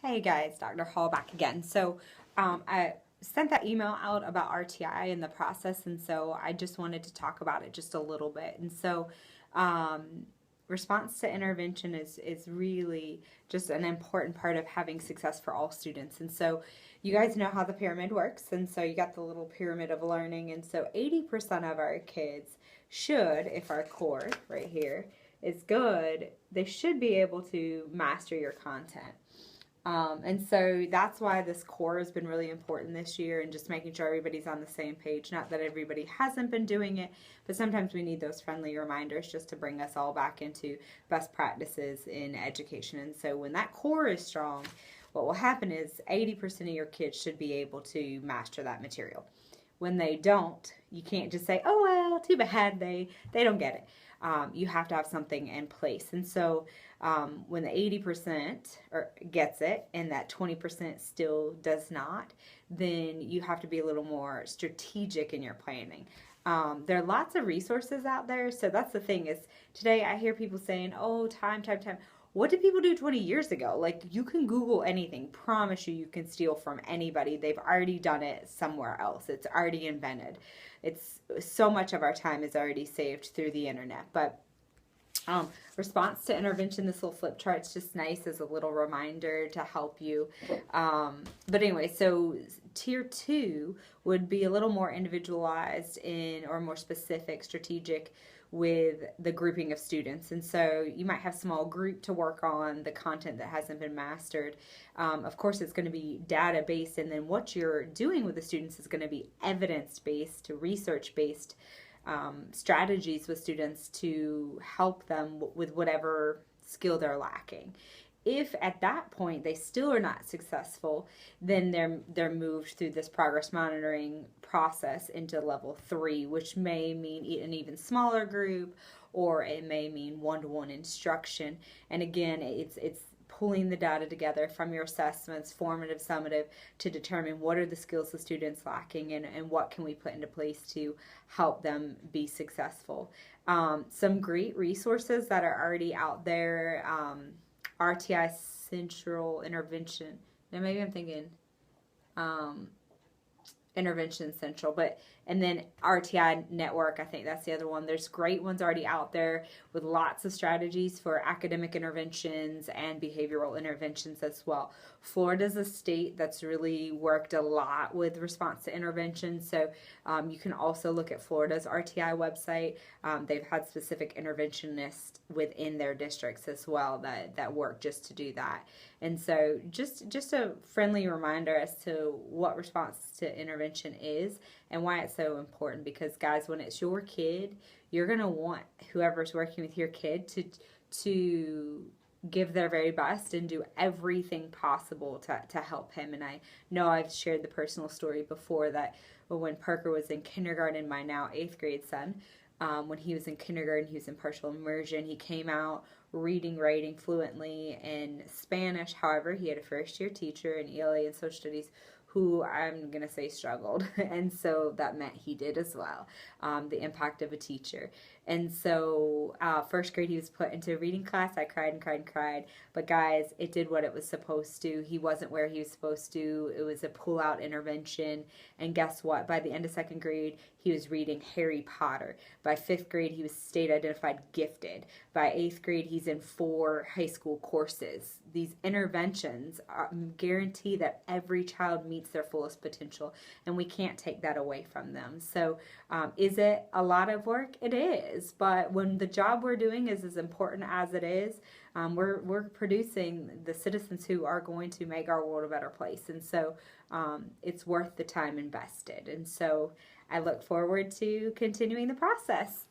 Hey guys, Dr. Hall back again. I sent that email out about RTI and the process, and so I just wanted to talk about it just a little bit. Um, Response to intervention is really just an important part of having success for all students. And so, you guys know how the pyramid works, and so you got the little pyramid of learning, and so 80% of our kids should, if our core right here is good, they should be able to master your content. And so that's why this core has been really important this year and just making sure everybody's on the same page. Not that everybody hasn't been doing it, but sometimes we need those friendly reminders just to bring us all back into best practices in education. And so when that core is strong, what will happen is 80% of your kids should be able to master that material. When they don't, you can't just say, oh, well, too bad, they don't get it. You have to have something in place. And so when the 80% gets it and that 20% still does not, then you have to be a little more strategic in your planning. There are lots of resources out there. So that's the thing is today I hear people saying, oh, time. What did people do 20 years ago? Like, you can Google anything. Promise you can steal from anybody. They've already done it somewhere else. It's already invented. It's so much of our time is already saved through the internet. But response to intervention, this little flip chart's just nice as a little reminder to help you. But anyway, so tier 2 would be a little more individualized or more specific, strategic with the grouping of students. And so you might have a small group to work on the content that hasn't been mastered. Of course, it's going to be data-based, and then what you're doing with the students is going to be evidence-based, research-based strategies with students to help them with whatever skill they're lacking. If at that point they still are not successful, then they're moved through this progress monitoring process into level 3, which may mean an even smaller group, or it may mean one-to-one instruction. And again, it's pulling the data together from your assessments, formative, summative, to determine what are the skills the students lacking and what can we put into place to help them be successful. Some great resources that are already out there. RTI Central Intervention. Now maybe I'm thinking Intervention Central, and then RTI Network, I think that's the other one. There's great ones already out there with lots of strategies for academic interventions and behavioral interventions as well. Florida's a state that's really worked a lot with response to intervention, so you can also look at Florida's RTI website. They've had specific interventionists within their districts as well that work just to do that. And so just a friendly reminder as to what response to intervention is and why it's so important, because guys, when it's your kid, you're going to want whoever's working with your kid to give their very best and do everything possible to help him. And I know I've shared the personal story before that when Parker was in kindergarten, my now 8th grade son, when he was in kindergarten, he was in partial immersion. He came out reading, writing fluently in Spanish. However, he had a first-year teacher in ELA and social studies who I'm going to say struggled. And so that meant he did as well, the impact of a teacher. And so first grade he was put into a reading class. I cried and cried and cried. But guys, it did what it was supposed to. He wasn't where he was supposed to. It was a pull-out intervention. And guess what? By the end of 2nd grade, he was reading Harry Potter. By 5th grade, he was state identified gifted. By 8th grade, he's in 4 high school courses. These interventions guarantee that every child meets their fullest potential, and we can't take that away from them. So is it a lot of work? It is, but when the job we're doing is as important as it is, we're producing the citizens who are going to make our world a better place. And so it's worth the time invested. And so I look forward to continuing the process.